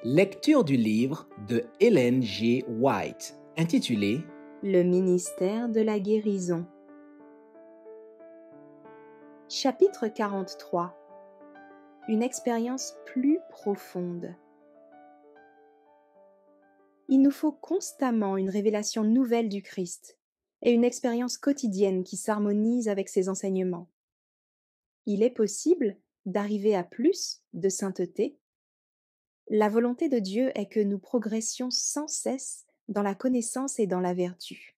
Lecture du livre de Ellen G. White, intitulé Le ministère de la guérison. Chapitre 43. Une expérience plus profonde. Il nous faut constamment une révélation nouvelle du Christ et une expérience quotidienne qui s'harmonise avec ses enseignements. Il est possible d'arriver à plus de sainteté. La volonté de Dieu est que nous progressions sans cesse dans la connaissance et dans la vertu.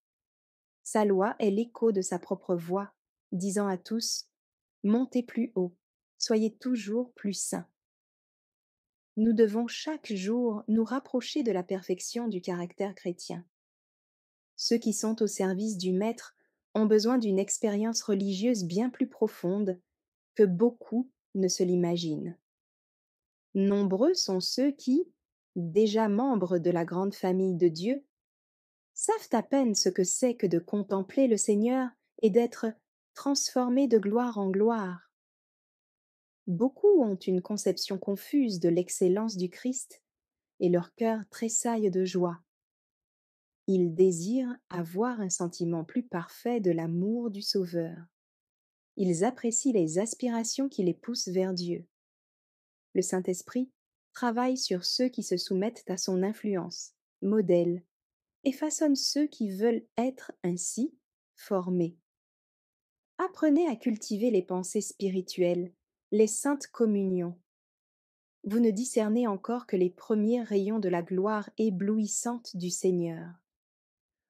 Sa loi est l'écho de sa propre voix, disant à tous : « Montez plus haut, soyez toujours plus saints. » Nous devons chaque jour nous rapprocher de la perfection du caractère chrétien. Ceux qui sont au service du Maître ont besoin d'une expérience religieuse bien plus profonde que beaucoup ne se l'imaginent. Nombreux sont ceux qui, déjà membres de la grande famille de Dieu, savent à peine ce que c'est que de contempler le Seigneur et d'être transformés de gloire en gloire. Beaucoup ont une conception confuse de l'excellence du Christ et leur cœur tressaille de joie. Ils désirent avoir un sentiment plus parfait de l'amour du Sauveur. Ils apprécient les aspirations qui les poussent vers Dieu. Le Saint-Esprit travaille sur ceux qui se soumettent à son influence, modèle, et façonne ceux qui veulent être ainsi formés. Apprenez à cultiver les pensées spirituelles, les saintes communions. Vous ne discernez encore que les premiers rayons de la gloire éblouissante du Seigneur.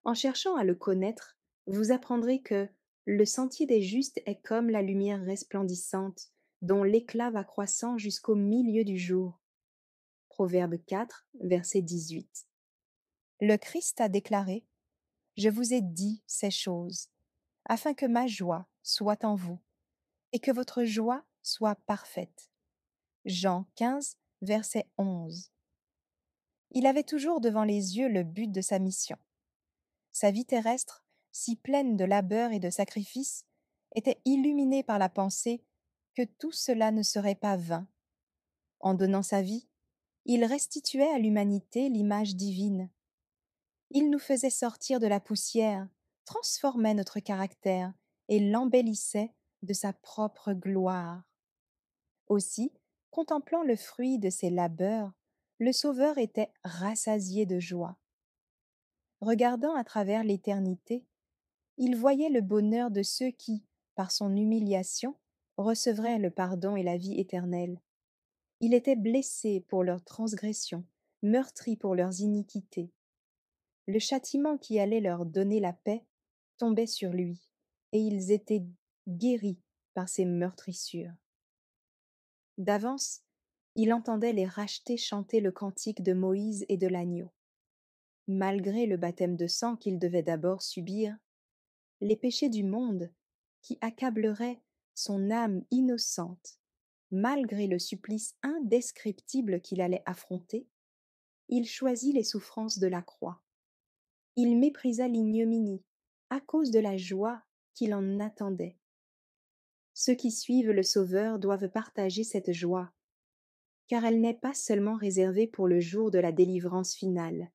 En cherchant à le connaître, vous apprendrez que le sentier des justes est comme la lumière resplendissante, dont l'éclat va croissant jusqu'au milieu du jour. Proverbe 4, verset 18. Le Christ a déclaré : « Je vous ai dit ces choses, afin que ma joie soit en vous, et que votre joie soit parfaite. » Jean 15, verset 11. Il avait toujours devant les yeux le but de sa mission. Sa vie terrestre, si pleine de labeur et de sacrifices, était illuminée par la pensée que tout cela ne serait pas vain. En donnant sa vie, il restituait à l'humanité l'image divine. Il nous faisait sortir de la poussière, transformait notre caractère et l'embellissait de sa propre gloire. Aussi, contemplant le fruit de ses labeurs, le Sauveur était rassasié de joie. Regardant à travers l'éternité, il voyait le bonheur de ceux qui, par son humiliation, recevraient le pardon et la vie éternelle. Il était blessé pour leurs transgressions, meurtri pour leurs iniquités. Le châtiment qui allait leur donner la paix tombait sur lui, et ils étaient guéris par ses meurtrissures. D'avance, il entendait les rachetés chanter le cantique de Moïse et de l'agneau. Malgré le baptême de sang qu'il devait d'abord subir, les péchés du monde, qui accableraient son âme innocente, malgré le supplice indescriptible qu'il allait affronter, il choisit les souffrances de la croix. Il méprisa l'ignominie à cause de la joie qu'il en attendait. Ceux qui suivent le Sauveur doivent partager cette joie, car elle n'est pas seulement réservée pour le jour de la délivrance finale.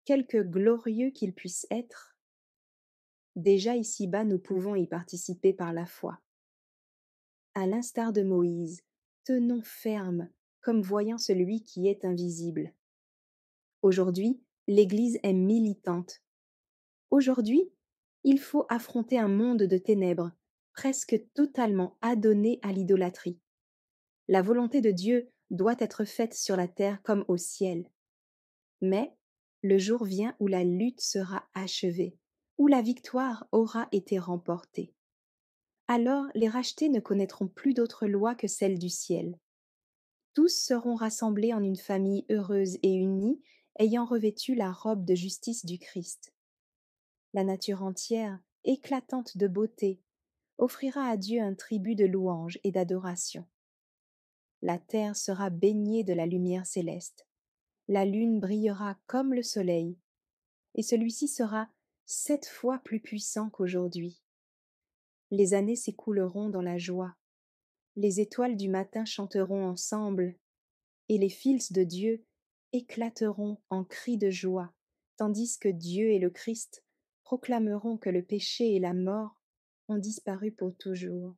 Quelque glorieux qu'il puisse être, déjà ici-bas nous pouvons y participer par la foi. À l'instar de Moïse, tenons ferme, comme voyant celui qui est invisible. Aujourd'hui, l'Église est militante. Aujourd'hui, il faut affronter un monde de ténèbres, presque totalement adonné à l'idolâtrie. La volonté de Dieu doit être faite sur la terre comme au ciel. Mais le jour vient où la lutte sera achevée, où la victoire aura été remportée. Alors les rachetés ne connaîtront plus d'autre loi que celle du ciel. Tous seront rassemblés en une famille heureuse et unie, ayant revêtu la robe de justice du Christ. La nature entière, éclatante de beauté, offrira à Dieu un tribut de louange et d'adoration. La terre sera baignée de la lumière céleste. La lune brillera comme le soleil, et celui-ci sera 7 fois plus puissant qu'aujourd'hui. Les années s'écouleront dans la joie. Les étoiles du matin chanteront ensemble, et les fils de Dieu éclateront en cris de joie, tandis que Dieu et le Christ proclameront que le péché et la mort ont disparu pour toujours.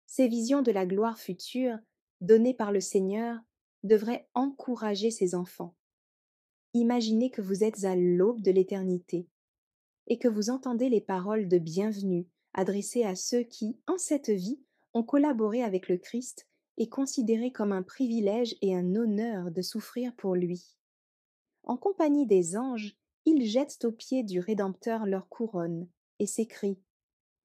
Ces visions de la gloire future, données par le Seigneur, devraient encourager ses enfants. Imaginez que vous êtes à l'aube de l'éternité et que vous entendez les paroles de bienvenue adressées à ceux qui, en cette vie, ont collaboré avec le Christ et considéré comme un privilège et un honneur de souffrir pour lui. En compagnie des anges, ils jettent aux pieds du Rédempteur leur couronne et s'écrient: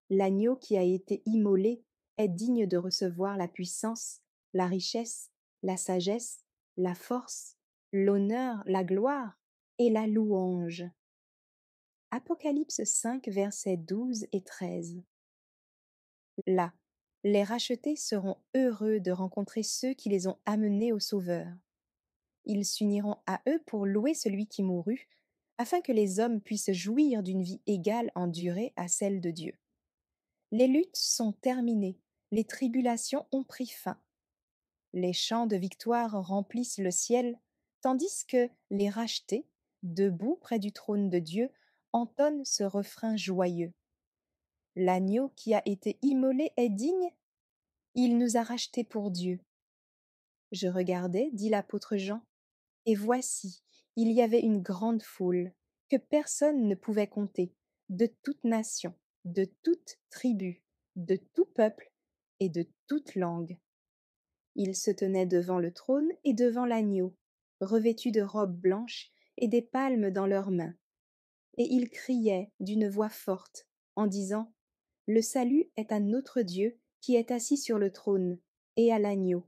L'agneau qui a été immolé est digne de recevoir la puissance, la richesse, la sagesse, la force, l'honneur, la gloire et la louange. Apocalypse 5, versets 12 et 13. Là, les rachetés seront heureux de rencontrer ceux qui les ont amenés au Sauveur. Ils s'uniront à eux pour louer celui qui mourut, afin que les hommes puissent jouir d'une vie égale en durée à celle de Dieu. Les luttes sont terminées, les tribulations ont pris fin. Les chants de victoire remplissent le ciel, tandis que les rachetés, debout près du trône de Dieu, entonnent ce refrain joyeux. L'agneau qui a été immolé est digne, il nous a rachetés pour Dieu. Je regardais, dit l'apôtre Jean, et voici, il y avait une grande foule, que personne ne pouvait compter, de toute nation, de toute tribu, de tout peuple et de toute langue. Ils se tenaient devant le trône et devant l'agneau, revêtus de robes blanches et des palmes dans leurs mains. Et ils criaient d'une voix forte, en disant: Le salut est à notre Dieu qui est assis sur le trône, et à l'agneau.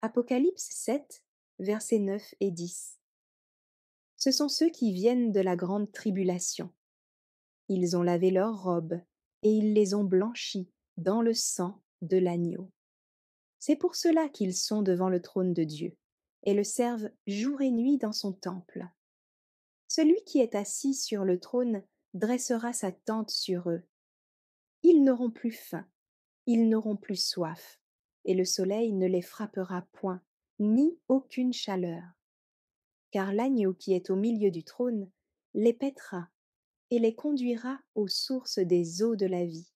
Apocalypse 7, versets 9 et 10. Ce sont ceux qui viennent de la grande tribulation. Ils ont lavé leurs robes, et ils les ont blanchies dans le sang de l'agneau. C'est pour cela qu'ils sont devant le trône de Dieu, et le servent jour et nuit dans son temple. Celui qui est assis sur le trône dressera sa tente sur eux. Ils n'auront plus faim, ils n'auront plus soif, et le soleil ne les frappera point, ni aucune chaleur. Car l'agneau qui est au milieu du trône les paîtra et les conduira aux sources des eaux de la vie,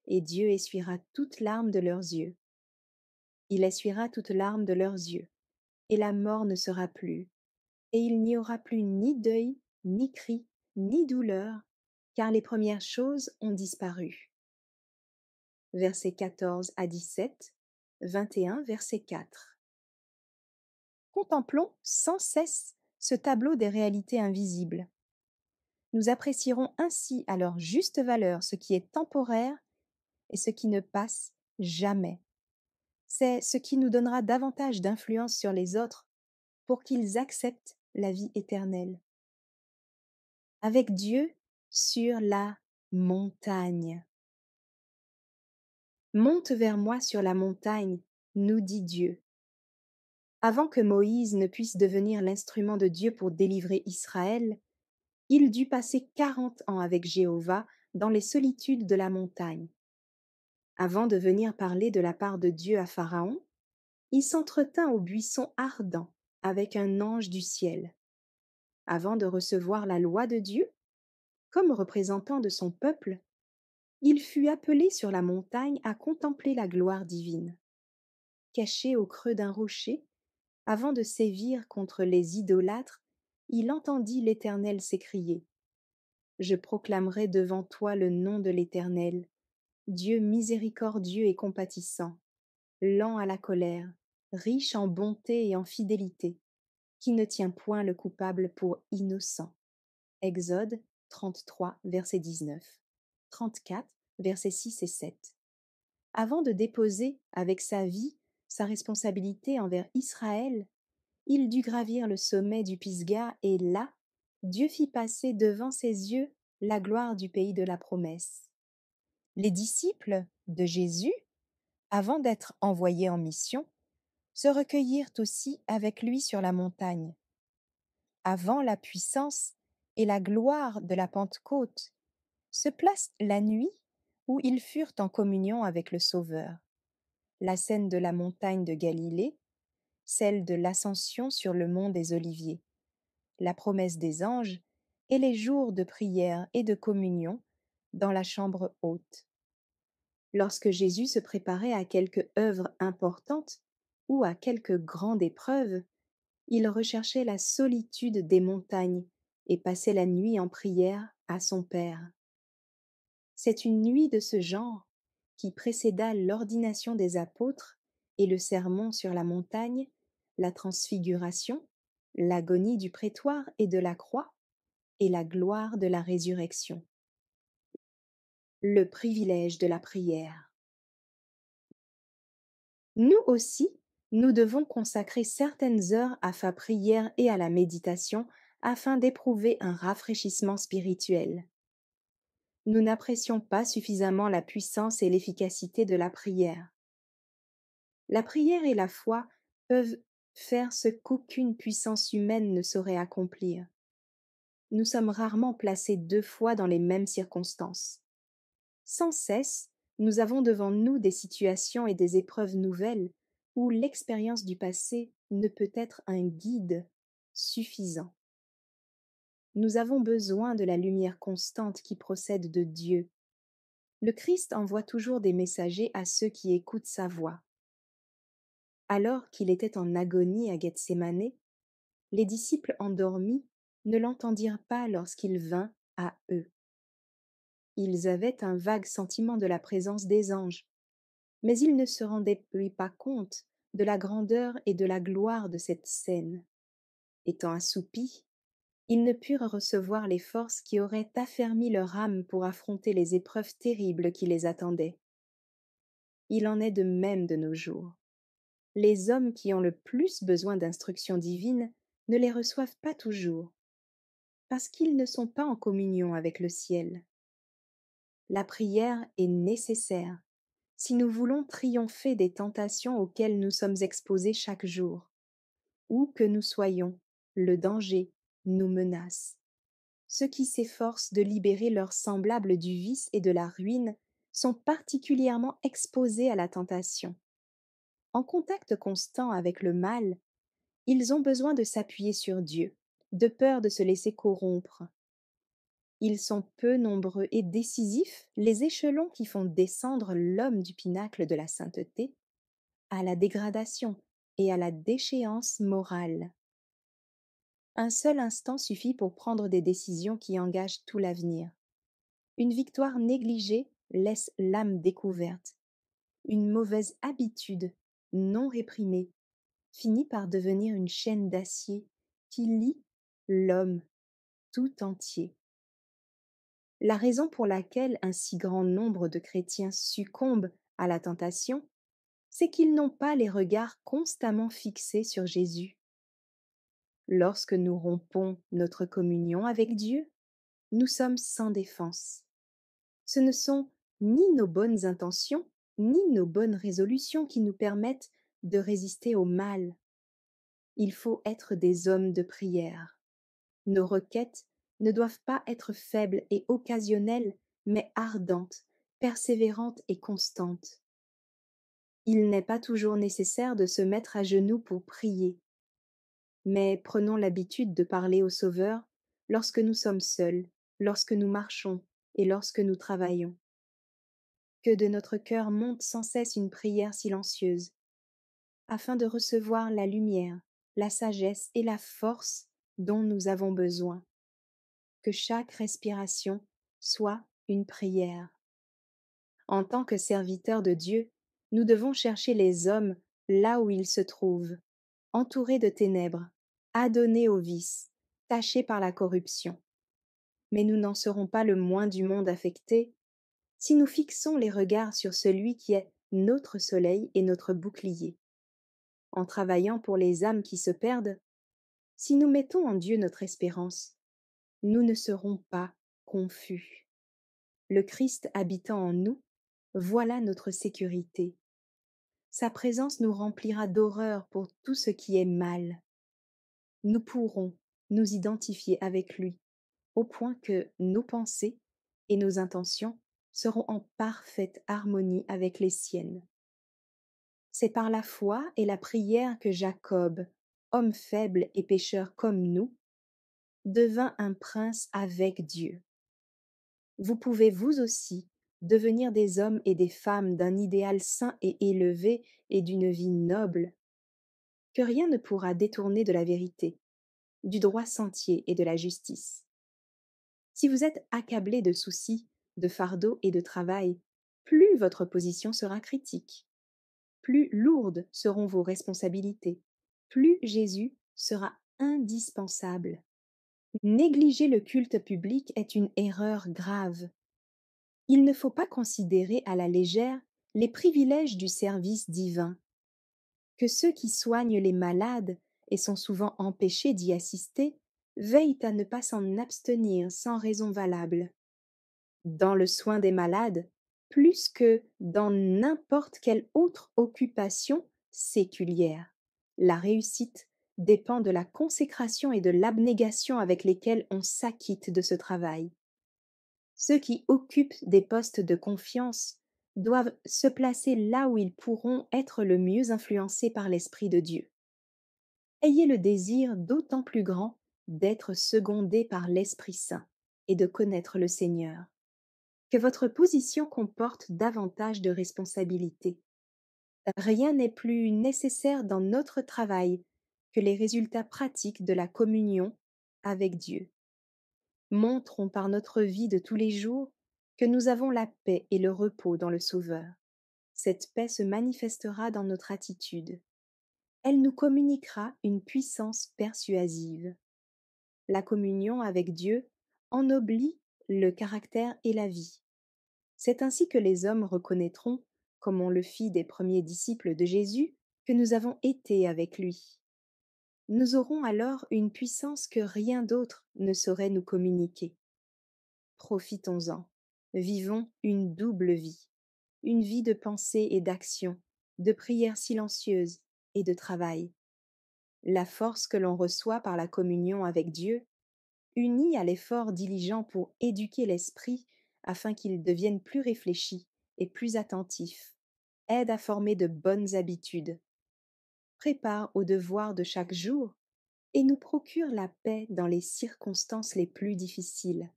et Dieu essuiera toute larme de leurs yeux. Il essuiera toute larme de leurs yeux, et la mort ne sera plus, et il n'y aura plus ni deuil, ni cri, ni douleur, car les premières choses ont disparu. Versets 14 à 17, 21, verset 4. Contemplons sans cesse ce tableau des réalités invisibles. Nous apprécierons ainsi à leur juste valeur ce qui est temporaire et ce qui ne passe jamais. C'est ce qui nous donnera davantage d'influence sur les autres pour qu'ils acceptent la vie éternelle. Avec Dieu sur la montagne. Monte vers moi sur la montagne, nous dit Dieu. Avant que Moïse ne puisse devenir l'instrument de Dieu pour délivrer Israël, il dut passer 40 ans avec Jéhovah dans les solitudes de la montagne. Avant de venir parler de la part de Dieu à Pharaon, il s'entretint au buisson ardent avec un ange du ciel. Avant de recevoir la loi de Dieu, comme représentant de son peuple, il fut appelé sur la montagne à contempler la gloire divine. Caché au creux d'un rocher, avant de sévir contre les idolâtres, il entendit l'Éternel s'écrier: Je proclamerai devant toi le nom de l'Éternel, Dieu miséricordieux et compatissant, lent à la colère, riche en bonté et en fidélité, qui ne tient point le coupable pour innocent. Exode 33, verset 19, 34, versets 6 et 7. Avant de déposer avec sa vie sa responsabilité envers Israël, il dut gravir le sommet du Pisga et là, Dieu fit passer devant ses yeux la gloire du pays de la promesse. Les disciples de Jésus, avant d'être envoyés en mission, se recueillirent aussi avec lui sur la montagne. Avant la puissance et la gloire de la Pentecôte, se place la nuit où ils furent en communion avec le Sauveur. La scène de la montagne de Galilée celle de l'ascension sur le mont des Oliviers, la promesse des anges et les jours de prière et de communion dans la chambre haute. Lorsque Jésus se préparait à quelque œuvre importante ou à quelque grande épreuve, il recherchait la solitude des montagnes et passait la nuit en prière à son Père. C'est une nuit de ce genre qui précéda l'ordination des apôtres et le sermon sur la montagne, la transfiguration, l'agonie du prétoire et de la croix, et la gloire de la résurrection. Le privilège de la prière. Nous aussi, nous devons consacrer certaines heures à la prière et à la méditation afin d'éprouver un rafraîchissement spirituel. Nous n'apprécions pas suffisamment la puissance et l'efficacité de la prière. La prière et la foi peuvent faire ce qu'aucune puissance humaine ne saurait accomplir. Nous sommes rarement placés deux fois dans les mêmes circonstances. Sans cesse, nous avons devant nous des situations et des épreuves nouvelles où l'expérience du passé ne peut être un guide suffisant. Nous avons besoin de la lumière constante qui procède de Dieu. Le Christ envoie toujours des messagers à ceux qui écoutent sa voix. Alors qu'il était en agonie à Gethsémane, les disciples endormis ne l'entendirent pas lorsqu'il vint à eux. Ils avaient un vague sentiment de la présence des anges, mais ils ne se rendaient lui pas compte de la grandeur et de la gloire de cette scène. Étant assoupis, ils ne purent recevoir les forces qui auraient affermi leur âme pour affronter les épreuves terribles qui les attendaient. Il en est de même de nos jours. Les hommes qui ont le plus besoin d'instructions divines ne les reçoivent pas toujours, parce qu'ils ne sont pas en communion avec le ciel. La prière est nécessaire si nous voulons triompher des tentations auxquelles nous sommes exposés chaque jour. Où que nous soyons, le danger nous menace. Ceux qui s'efforcent de libérer leurs semblables du vice et de la ruine sont particulièrement exposés à la tentation. En contact constant avec le mal, ils ont besoin de s'appuyer sur Dieu, de peur de se laisser corrompre. Ils sont peu nombreux et décisifs, les échelons qui font descendre l'homme du pinacle de la sainteté à la dégradation et à la déchéance morale. Un seul instant suffit pour prendre des décisions qui engagent tout l'avenir. Une victoire négligée laisse l'âme découverte. Une mauvaise habitude, non réprimée, finit par devenir une chaîne d'acier qui lie l'homme tout entier. La raison pour laquelle un si grand nombre de chrétiens succombent à la tentation, c'est qu'ils n'ont pas les regards constamment fixés sur Jésus. Lorsque nous rompons notre communion avec Dieu, nous sommes sans défense. Ce ne sont ni nos bonnes intentions, ni nos bonnes résolutions qui nous permettent de résister au mal. Il faut être des hommes de prière. Nos requêtes ne doivent pas être faibles et occasionnelles, mais ardentes, persévérantes et constantes. Il n'est pas toujours nécessaire de se mettre à genoux pour prier, mais prenons l'habitude de parler au Sauveur lorsque nous sommes seuls, lorsque nous marchons et lorsque nous travaillons. Que de notre cœur monte sans cesse une prière silencieuse, afin de recevoir la lumière, la sagesse et la force dont nous avons besoin. Que chaque respiration soit une prière. En tant que serviteurs de Dieu, nous devons chercher les hommes là où ils se trouvent, entourés de ténèbres, adonnés au vice, tachés par la corruption. Mais nous n'en serons pas le moins du monde affectés si nous fixons les regards sur celui qui est notre soleil et notre bouclier. En travaillant pour les âmes qui se perdent, si nous mettons en Dieu notre espérance, nous ne serons pas confus. Le Christ habitant en nous, voilà notre sécurité. Sa présence nous remplira d'horreur pour tout ce qui est mal. Nous pourrons nous identifier avec lui, au point que nos pensées et nos intentions seront en parfaite harmonie avec les siennes. C'est par la foi et la prière que Jacob, homme faible et pécheur comme nous, devint un prince avec Dieu. Vous pouvez vous aussi devenir des hommes et des femmes d'un idéal saint et élevé et d'une vie noble, que rien ne pourra détourner de la vérité, du droit sentier et de la justice. Si vous êtes accablé de soucis, de fardeaux et de travail, plus votre position sera critique, plus lourdes seront vos responsabilités, plus Jésus sera indispensable. Négliger le culte public est une erreur grave. Il ne faut pas considérer à la légère les privilèges du service divin. Que ceux qui soignent les malades et sont souvent empêchés d'y assister veillent à ne pas s'en abstenir sans raison valable. Dans le soin des malades, plus que dans n'importe quelle autre occupation séculière, la réussite dépend de la consécration et de l'abnégation avec lesquelles on s'acquitte de ce travail. Ceux qui occupent des postes de confiance doivent se placer là où ils pourront être le mieux influencés par l'Esprit de Dieu. Ayez le désir d'autant plus grand d'être secondés par l'Esprit Saint et de connaître le Seigneur, que votre position comporte davantage de responsabilités. Rien n'est plus nécessaire dans notre travail que les résultats pratiques de la communion avec Dieu. Montrons par notre vie de tous les jours que nous avons la paix et le repos dans le Sauveur. Cette paix se manifestera dans notre attitude. Elle nous communiquera une puissance persuasive. La communion avec Dieu ennoblit le caractère et la vie. C'est ainsi que les hommes reconnaîtront, comme on le fit des premiers disciples de Jésus, que nous avons été avec lui. Nous aurons alors une puissance que rien d'autre ne saurait nous communiquer. Profitons-en, vivons une double vie, une vie de pensée et d'action, de prière silencieuse et de travail. La force que l'on reçoit par la communion avec Dieu, unie à l'effort diligent pour éduquer l'esprit afin qu'il devienne plus réfléchi et plus attentif, aide à former de bonnes habitudes, prépare aux devoirs de chaque jour et nous procure la paix dans les circonstances les plus difficiles.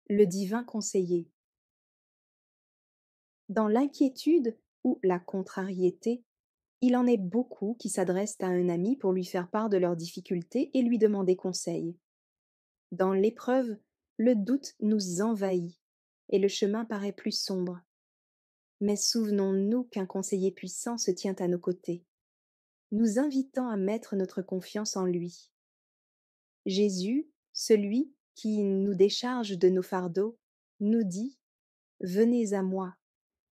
Le divin conseiller. Dans l'inquiétude ou la contrariété, il en est beaucoup qui s'adressent à un ami pour lui faire part de leurs difficultés et lui demander conseil. Dans l'épreuve, le doute nous envahit et le chemin paraît plus sombre. Mais souvenons-nous qu'un conseiller puissant se tient à nos côtés, nous invitant à mettre notre confiance en lui. Jésus, celui qui nous décharge de nos fardeaux, nous dit « Venez à moi,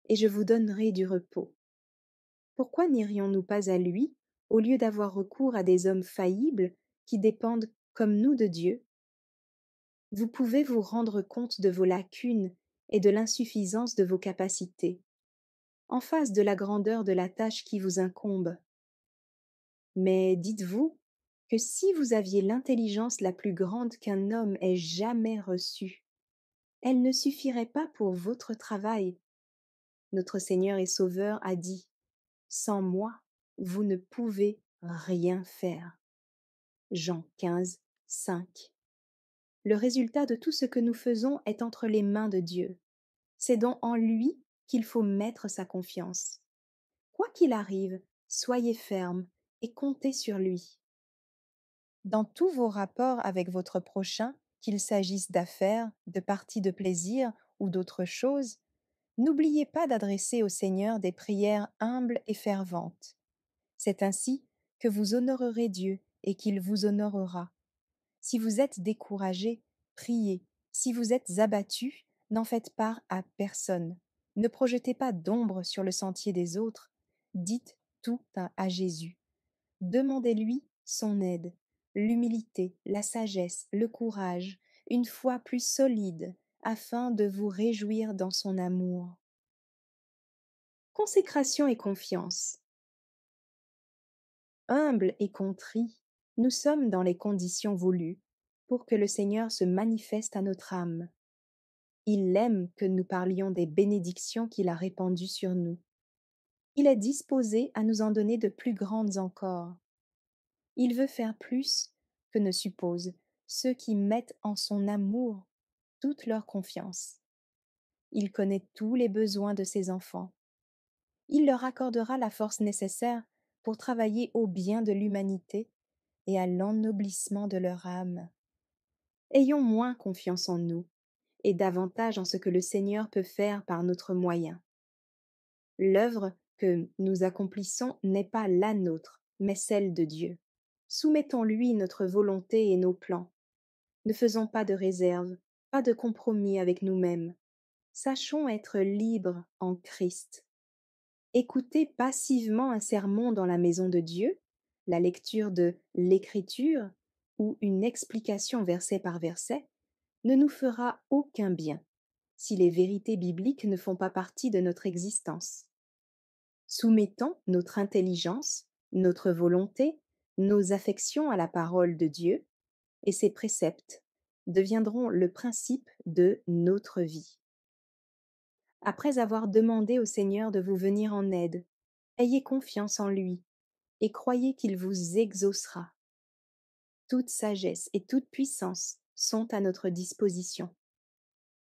et je vous donnerai du repos ». Pourquoi n'irions-nous pas à lui au lieu d'avoir recours à des hommes faillibles qui dépendent comme nous de Dieu? Vous pouvez vous rendre compte de vos lacunes et de l'insuffisance de vos capacités, en face de la grandeur de la tâche qui vous incombe. Mais dites-vous que si vous aviez l'intelligence la plus grande qu'un homme ait jamais reçue, elle ne suffirait pas pour votre travail. Notre Seigneur et Sauveur a dit « Sans moi, vous ne pouvez rien faire ». Jean 15, 5. Le résultat de tout ce que nous faisons est entre les mains de Dieu. C'est donc en lui qu'il faut mettre sa confiance. Quoi qu'il arrive, soyez ferme et comptez sur lui. Dans tous vos rapports avec votre prochain, qu'il s'agisse d'affaires, de parties de plaisir ou d'autres choses, n'oubliez pas d'adresser au Seigneur des prières humbles et ferventes. C'est ainsi que vous honorerez Dieu et qu'il vous honorera. Si vous êtes découragé, priez. Si vous êtes abattu, n'en faites part à personne. Ne projetez pas d'ombre sur le sentier des autres. Dites tout à Jésus. Demandez-lui son aide, l'humilité, la sagesse, le courage, une foi plus solide, afin de vous réjouir dans son amour. Consécration et confiance. Humble et contrit, nous sommes dans les conditions voulues pour que le Seigneur se manifeste à notre âme. Il aime que nous parlions des bénédictions qu'il a répandues sur nous. Il est disposé à nous en donner de plus grandes encore. Il veut faire plus que ne supposent ceux qui mettent en son amour toute leur confiance. Il connaît tous les besoins de ses enfants. Il leur accordera la force nécessaire pour travailler au bien de l'humanité et à l'ennoblissement de leur âme. Ayons moins confiance en nous et davantage en ce que le Seigneur peut faire par notre moyen. L'œuvre que nous accomplissons n'est pas la nôtre, mais celle de Dieu. Soumettons-lui notre volonté et nos plans. Ne faisons pas de réserve, pas de compromis avec nous-mêmes. Sachons être libres en Christ. Écouter passivement un sermon dans la maison de Dieu, la lecture de l'Écriture ou une explication verset par verset, ne nous fera aucun bien si les vérités bibliques ne font pas partie de notre existence. Soumettons notre intelligence, notre volonté, nos affections à la parole de Dieu, et ses préceptes deviendront le principe de notre vie. Après avoir demandé au Seigneur de vous venir en aide, ayez confiance en lui et croyez qu'il vous exaucera. Toute sagesse et toute puissance sont à notre disposition.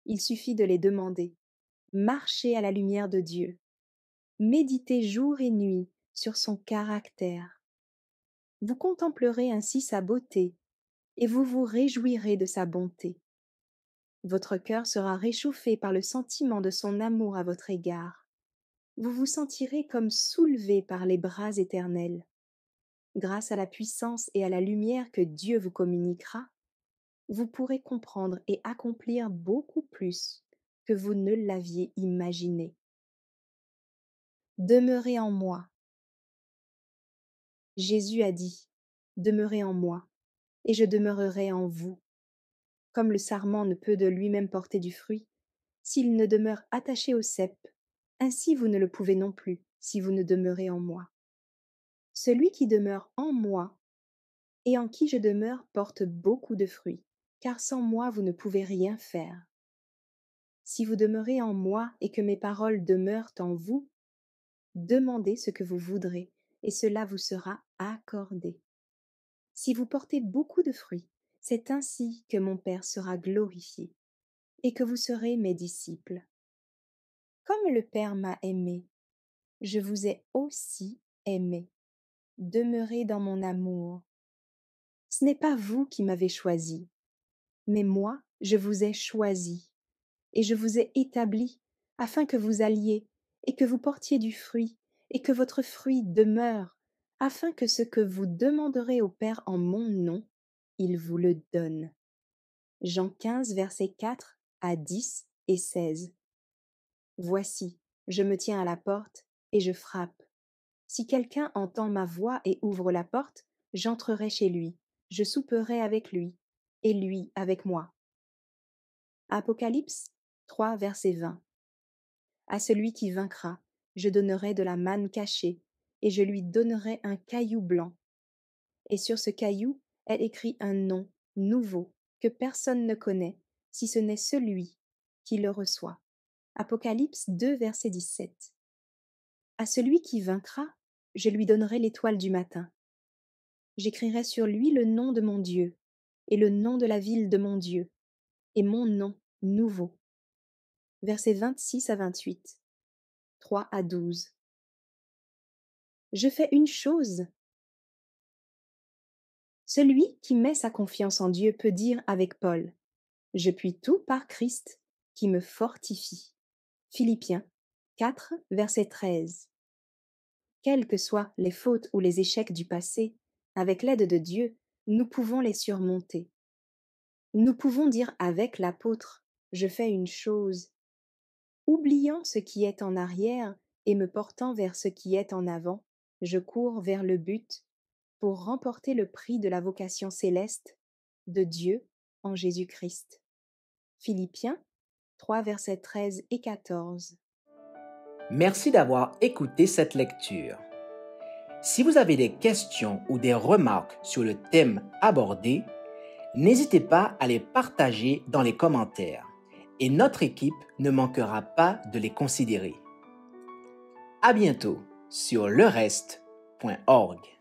Il suffit de les demander. Marchez à la lumière de Dieu. Méditez jour et nuit sur son caractère. Vous contemplerez ainsi sa beauté et vous vous réjouirez de sa bonté. Votre cœur sera réchauffé par le sentiment de son amour à votre égard. Vous vous sentirez comme soulevé par les bras éternels. Grâce à la puissance et à la lumière que Dieu vous communiquera, vous pourrez comprendre et accomplir beaucoup plus que vous ne l'aviez imaginé. Demeurez en moi. Jésus a dit, demeurez en moi, et je demeurerai en vous. Comme le sarment ne peut de lui-même porter du fruit, s'il ne demeure attaché au cep, ainsi vous ne le pouvez non plus, si vous ne demeurez en moi. Celui qui demeure en moi et en qui je demeure porte beaucoup de fruits, car sans moi vous ne pouvez rien faire. Si vous demeurez en moi et que mes paroles demeurent en vous, demandez ce que vous voudrez, et cela vous sera accordé. Si vous portez beaucoup de fruits, c'est ainsi que mon Père sera glorifié, et que vous serez mes disciples. Comme le Père m'a aimé, je vous ai aussi aimé. Demeurez dans mon amour. Ce n'est pas vous qui m'avez choisi, mais moi, je vous ai choisi, et je vous ai établi, afin que vous alliez, et que vous portiez du fruit, et que votre fruit demeure, afin que ce que vous demanderez au Père en mon nom, il vous le donne. Jean 15, versets 4 à 10 et 16. Voici, je me tiens à la porte, et je frappe. Si quelqu'un entend ma voix et ouvre la porte, j'entrerai chez lui, je souperai avec lui, et lui avec moi. Apocalypse 3, verset 20. À celui qui vaincra, je donnerai de la manne cachée, et je lui donnerai un caillou blanc. Et sur ce caillou est écrit un nom nouveau que personne ne connaît, si ce n'est celui qui le reçoit. Apocalypse 2, verset 17. À celui qui vaincra, je lui donnerai l'étoile du matin. J'écrirai sur lui le nom de mon Dieu, et le nom de la ville de mon Dieu, et mon nom nouveau. Versets 26 à 28, 3 à 12. Je fais une chose. Celui qui met sa confiance en Dieu peut dire avec Paul, « Je puis tout par Christ qui me fortifie. » Philippiens 4, verset 13. Quelles que soient les fautes ou les échecs du passé, avec l'aide de Dieu, nous pouvons les surmonter. Nous pouvons dire avec l'apôtre, « Je fais une chose », oubliant ce qui est en arrière et me portant vers ce qui est en avant, je cours vers le but pour remporter le prix de la vocation céleste de Dieu en Jésus-Christ. Philippiens 3, versets 13 et 14. Merci d'avoir écouté cette lecture. Si vous avez des questions ou des remarques sur le thème abordé, n'hésitez pas à les partager dans les commentaires et notre équipe ne manquera pas de les considérer. À bientôt sur lereste.org.